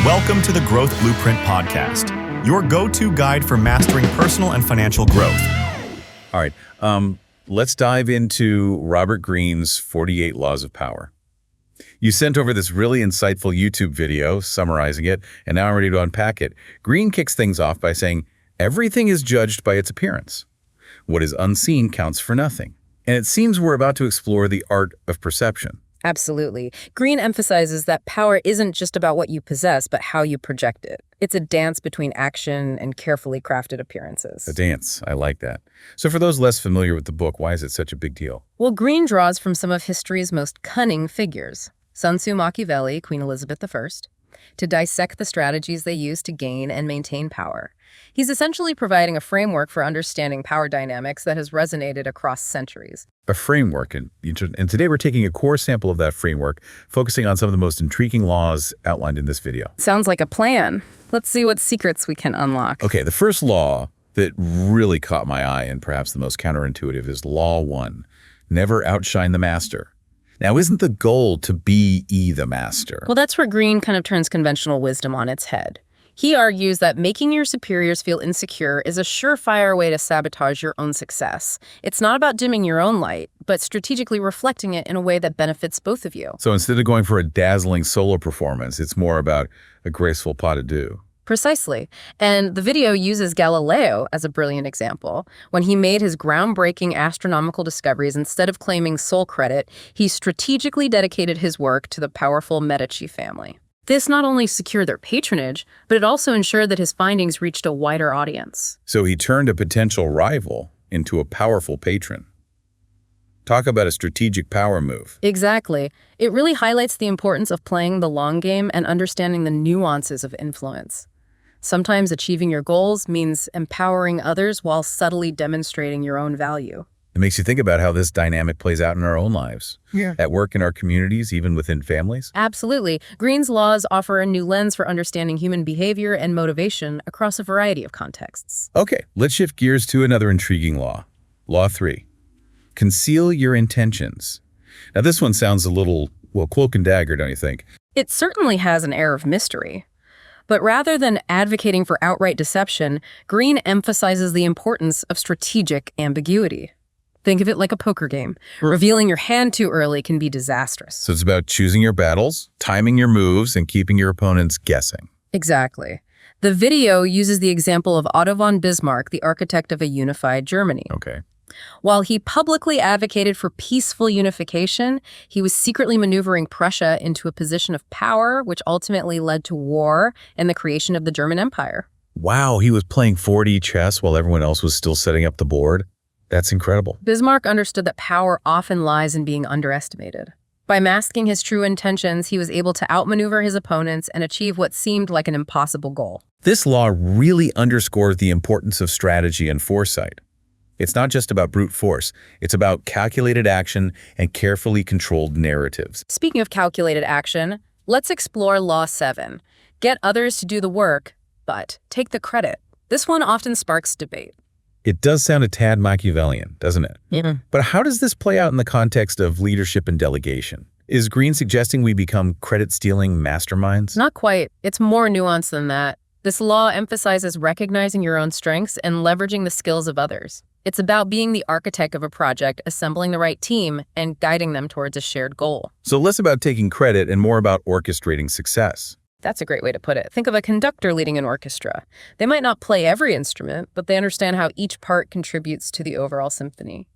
Welcome to the Growth Blueprint Podcast, your go-to guide for mastering personal and financial growth. All right, let's dive into Robert Greene's 48 Laws of Power. You sent over this really insightful YouTube video summarizing it, and now I'm ready to unpack it. Greene kicks things off by saying, everything is judged by its appearance. What is unseen counts for nothing. And it seems we're about to explore the art of perception. Absolutely. Greene emphasizes that power isn't just about what you possess, but how you project it. It's a dance between action and carefully crafted appearances. A dance. I like that. So for those less familiar with the book, why is it such a big deal? Well, Greene draws from some of history's most cunning figures, Sun Tzu, Machiavelli, Queen Elizabeth I, to dissect the strategies they used to gain and maintain power. He's essentially providing a framework for understanding power dynamics that has resonated across centuries. A framework, and today we're taking a core sample of that framework, focusing on some of the most intriguing laws outlined in this video. Sounds like a plan. Let's see what secrets we can unlock. Okay, the first law that really caught my eye, and perhaps the most counterintuitive, is Law 1. Never outshine the master. Now, isn't the goal to be the master? Well, that's where Greene kind of turns conventional wisdom on its head. He argues that making your superiors feel insecure is a surefire way to sabotage your own success. It's not about dimming your own light, but strategically reflecting it in a way that benefits both of you. So instead of going for a dazzling solo performance, it's more about a graceful pas de deux. Precisely. And the video uses Galileo as a brilliant example. When he made his groundbreaking astronomical discoveries, instead of claiming sole credit, he strategically dedicated his work to the powerful Medici family. This not only secured their patronage, but it also ensured that his findings reached a wider audience. So he turned a potential rival into a powerful patron. Talk about a strategic power move. Exactly. It really highlights the importance of playing the long game and understanding the nuances of influence. Sometimes achieving your goals means empowering others while subtly demonstrating your own value. It makes you think about how this dynamic plays out in our own lives. Yeah. At work, in our communities, even within families. Absolutely. Greene's laws offer a new lens for understanding human behavior and motivation across a variety of contexts. Okay, let's shift gears to another intriguing law. Law 3. Conceal your intentions. Now, this one sounds a little, well, cloak and dagger, don't you think? It certainly has an air of mystery. But rather than advocating for outright deception, Greene emphasizes the importance of strategic ambiguity. Think of it like a poker game. Revealing your hand too early can be disastrous. So it's about choosing your battles, timing your moves, and keeping your opponents guessing. Exactly. The video uses the example of Otto von Bismarck, the architect of a unified Germany. Okay. While he publicly advocated for peaceful unification, he was secretly maneuvering Prussia into a position of power, which ultimately led to war and the creation of the German Empire. Wow, he was playing 4D chess while everyone else was still setting up the board. That's incredible. Bismarck understood that power often lies in being underestimated. By masking his true intentions, he was able to outmaneuver his opponents and achieve what seemed like an impossible goal. This law really underscores the importance of strategy and foresight. It's not just about brute force. It's about calculated action and carefully controlled narratives. Speaking of calculated action, let's explore Law 7. Get others to do the work, but take the credit. This one often sparks debate. It does sound a tad Machiavellian, doesn't it? Yeah. But how does this play out in the context of leadership and delegation? Is Greene suggesting we become credit-stealing masterminds? Not quite. It's more nuanced than that. This law emphasizes recognizing your own strengths and leveraging the skills of others. It's about being the architect of a project, assembling the right team, and guiding them towards a shared goal. So less about taking credit and more about orchestrating success. That's a great way to put it. Think of a conductor leading an orchestra. They might not play every instrument, but they understand how each part contributes to the overall symphony.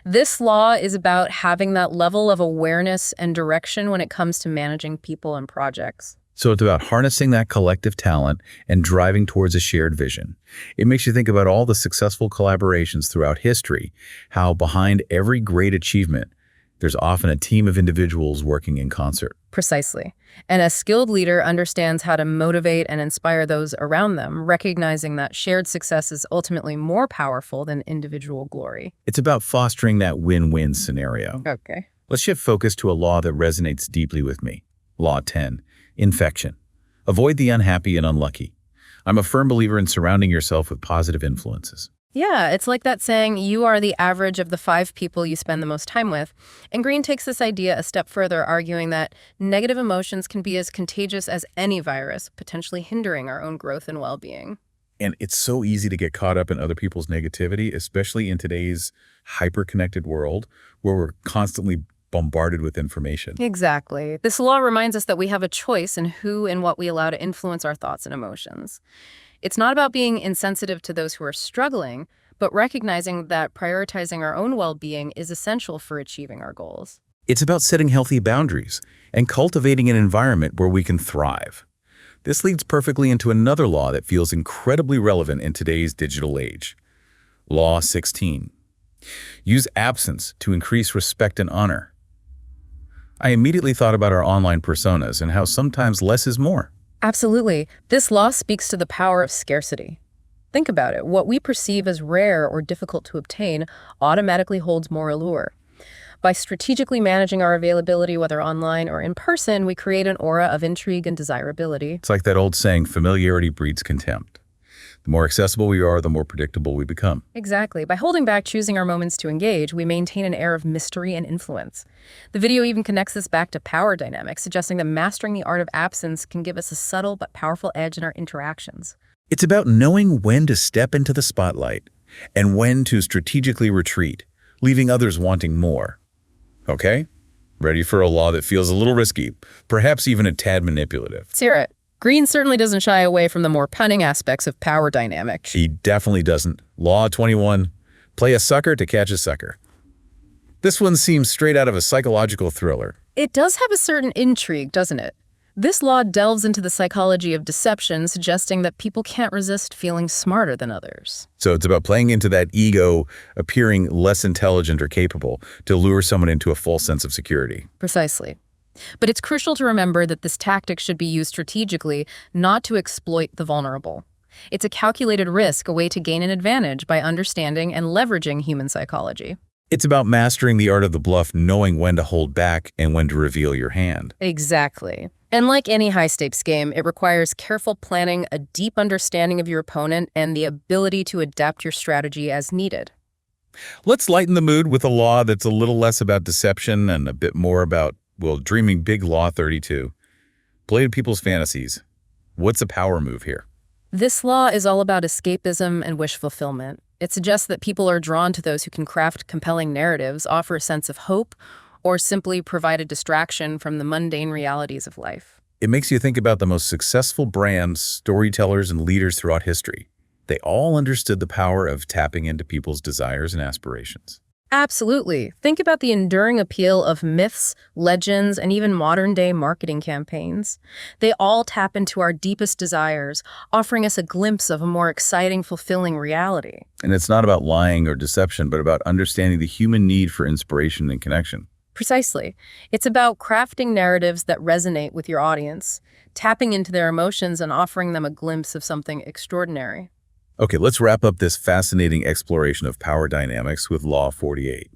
This law is about having that level of awareness and direction when it comes to managing people and projects. So it's about harnessing that collective talent and driving towards a shared vision. It makes you think about all the successful collaborations throughout history, how behind every great achievement, there's often a team of individuals working in concert. Precisely. And a skilled leader understands how to motivate and inspire those around them, recognizing that shared success is ultimately more powerful than individual glory. It's about fostering that win-win scenario. Okay. Let's shift focus to a law that resonates deeply with me. Law 10, infection. Avoid the unhappy and unlucky. I'm a firm believer in surrounding yourself with positive influences. Yeah, it's like that saying, you are the average of the 5 people you spend the most time with. And Green takes this idea a step further, arguing that negative emotions can be as contagious as any virus, potentially hindering our own growth and well-being. And it's so easy to get caught up in other people's negativity, especially in today's hyper-connected world where we're constantly bombarded with information. Exactly. This law reminds us that we have a choice in who and what we allow to influence our thoughts and emotions. It's not about being insensitive to those who are struggling, but recognizing that prioritizing our own well-being is essential for achieving our goals. It's about setting healthy boundaries and cultivating an environment where we can thrive. This leads perfectly into another law that feels incredibly relevant in today's digital age. Law 16. Use absence to increase respect and honor. I immediately thought about our online personas and how sometimes less is more. Absolutely. This law speaks to the power of scarcity. Think about it. What we perceive as rare or difficult to obtain automatically holds more allure. By strategically managing our availability, whether online or in person, we create an aura of intrigue and desirability. It's like that old saying, familiarity breeds contempt. The more accessible we are, the more predictable we become. Exactly. By holding back, choosing our moments to engage, we maintain an air of mystery and influence. The video even connects this back to power dynamics, suggesting that mastering the art of absence can give us a subtle but powerful edge in our interactions. It's about knowing when to step into the spotlight and when to strategically retreat, leaving others wanting more. Okay? Ready for a law that feels a little risky, perhaps even a tad manipulative. Let's hear it. Green certainly doesn't shy away from the more punning aspects of power dynamics. He definitely doesn't. Law 21, play a sucker to catch a sucker. This one seems straight out of a psychological thriller. It does have a certain intrigue, doesn't it? This law delves into the psychology of deception, suggesting that people can't resist feeling smarter than others. So it's about playing into that ego, appearing less intelligent or capable to lure someone into a false sense of security. Precisely. But it's crucial to remember that this tactic should be used strategically, not to exploit the vulnerable. It's a calculated risk, a way to gain an advantage by understanding and leveraging human psychology. It's about mastering the art of the bluff, knowing when to hold back and when to reveal your hand. Exactly. And like any high-stakes game, it requires careful planning, a deep understanding of your opponent, and the ability to adapt your strategy as needed. Let's lighten the mood with a law that's a little less about deception and a bit more about, well, dreaming big. Law 32. Play to people's fantasies. What's a power move here? This law is all about escapism and wish fulfillment. It suggests that people are drawn to those who can craft compelling narratives, offer a sense of hope, or simply provide a distraction from the mundane realities of life. It makes you think about the most successful brands, storytellers, and leaders throughout history. They all understood the power of tapping into people's desires and aspirations. Absolutely. Think about the enduring appeal of myths, legends, and even modern-day marketing campaigns. They all tap into our deepest desires, offering us a glimpse of a more exciting, fulfilling reality. And it's not about lying or deception, but about understanding the human need for inspiration and connection. Precisely. It's about crafting narratives that resonate with your audience, tapping into their emotions and offering them a glimpse of something extraordinary. Okay, let's wrap up this fascinating exploration of power dynamics with Law 48.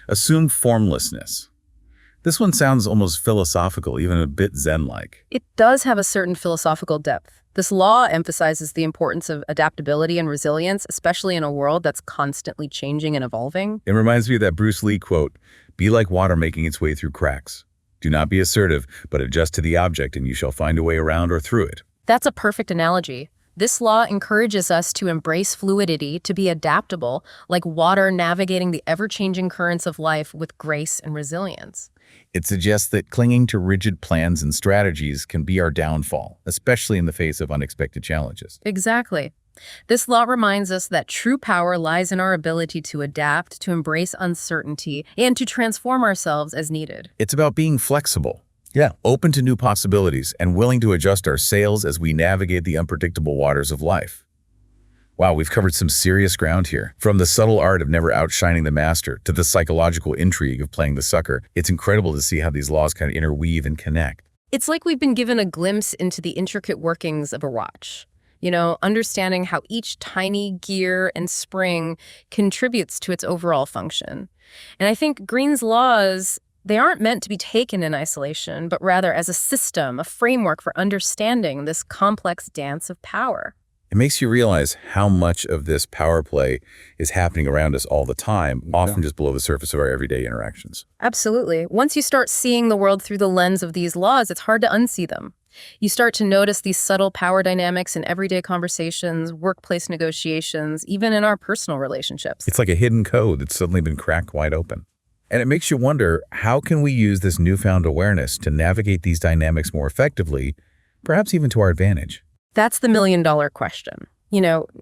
Assume formlessness. This one sounds almost philosophical, even a bit Zen-like. It does have a certain philosophical depth. This law emphasizes the importance of adaptability and resilience, especially in a world that's constantly changing and evolving. It reminds me of that Bruce Lee quote, "Be like water making its way through cracks. Do not be assertive, but adjust to the object and you shall find a way around or through it." That's a perfect analogy. This law encourages us to embrace fluidity, to be adaptable, like water navigating the ever-changing currents of life with grace and resilience. It suggests that clinging to rigid plans and strategies can be our downfall, especially in the face of unexpected challenges. Exactly. This law reminds us that true power lies in our ability to adapt, to embrace uncertainty, and to transform ourselves as needed. It's about being flexible. Yeah, open to new possibilities and willing to adjust our sails as we navigate the unpredictable waters of life. Wow, we've covered some serious ground here. From the subtle art of never outshining the master to the psychological intrigue of playing the sucker, it's incredible to see how these laws kind of interweave and connect. It's like we've been given a glimpse into the intricate workings of a watch. Understanding how each tiny gear and spring contributes to its overall function. And I think Green's laws, they aren't meant to be taken in isolation, but rather as a system, a framework for understanding this complex dance of power. It makes you realize how much of this power play is happening around us all the time, often just below the surface of our everyday interactions. Absolutely. Once you start seeing the world through the lens of these laws, it's hard to unsee them. You start to notice these subtle power dynamics in everyday conversations, workplace negotiations, even in our personal relationships. It's like a hidden code that's suddenly been cracked wide open. And it makes you wonder, how can we use this newfound awareness to navigate these dynamics more effectively, perhaps even to our advantage? That's the million-dollar question.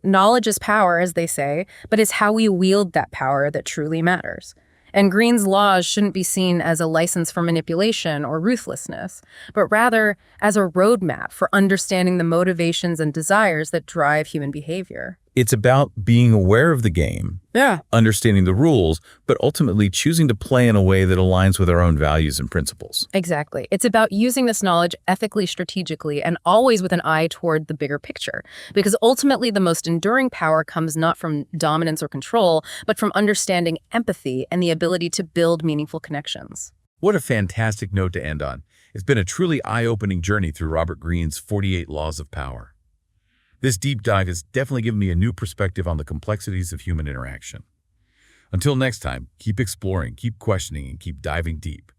Knowledge is power, as they say, but it's how we wield that power that truly matters. And Green's laws shouldn't be seen as a license for manipulation or ruthlessness, but rather as a roadmap for understanding the motivations and desires that drive human behavior. It's about being aware of the game, understanding the rules, but ultimately choosing to play in a way that aligns with our own values and principles. Exactly. It's about using this knowledge ethically, strategically, and always with an eye toward the bigger picture. Because ultimately, the most enduring power comes not from dominance or control, but from understanding empathy and the ability to build meaningful connections. What a fantastic note to end on. It's been a truly eye-opening journey through Robert Greene's 48 Laws of Power. This deep dive has definitely given me a new perspective on the complexities of human interaction. Until next time, keep exploring, keep questioning, and keep diving deep.